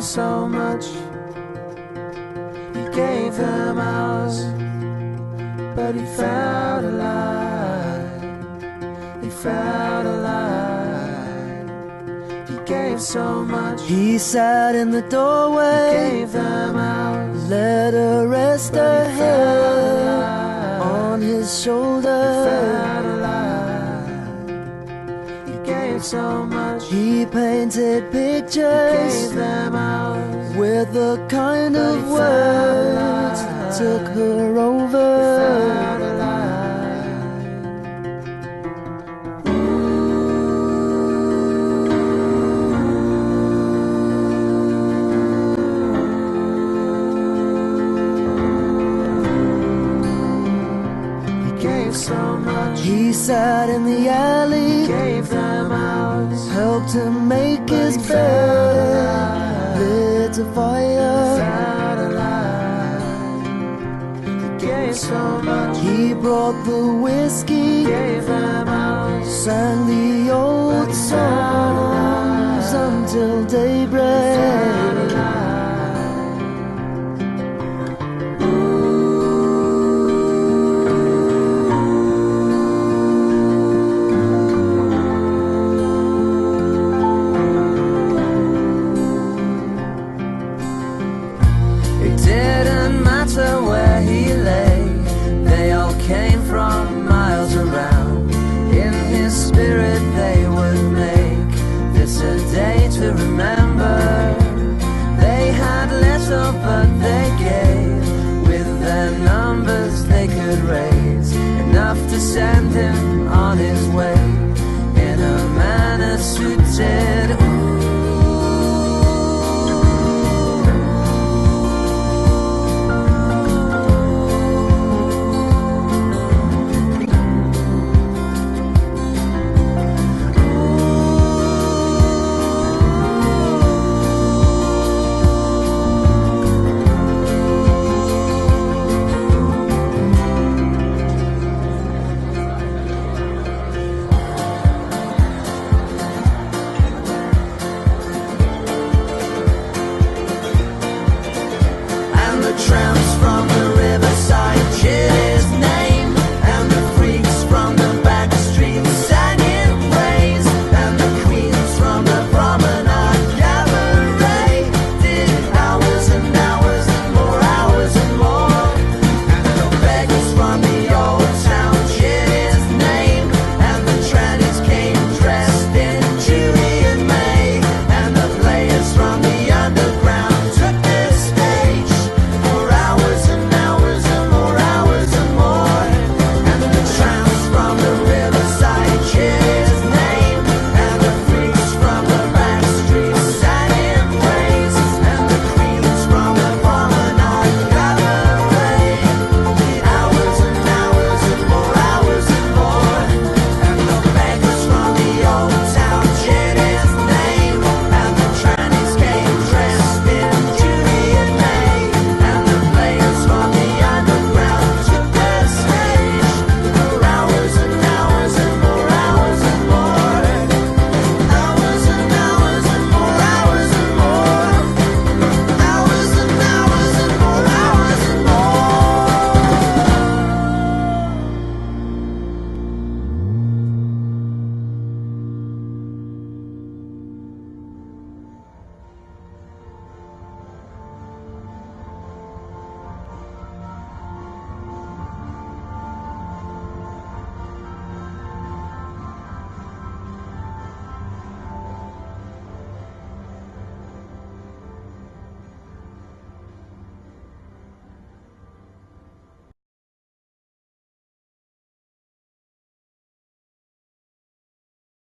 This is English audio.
gave so much. He gave them hours, but he felt alive. He felt alive. He gave so much. He sat in the doorway, he gave them hours, let her rest her head on his shoulder. He felt alive. He gave so much. He painted pictures, he gave them hours, with the kind of words that took her over. So much. He sat in the alley, gave them hours, helped him make his bed, lit a fire, felt alive. He gave so much. He brought the whiskey, gave them hours, sang the old songs until daybreak. Didn't matter where he lay, they all came from miles around. In his spirit they would make this a day to remember. They had little but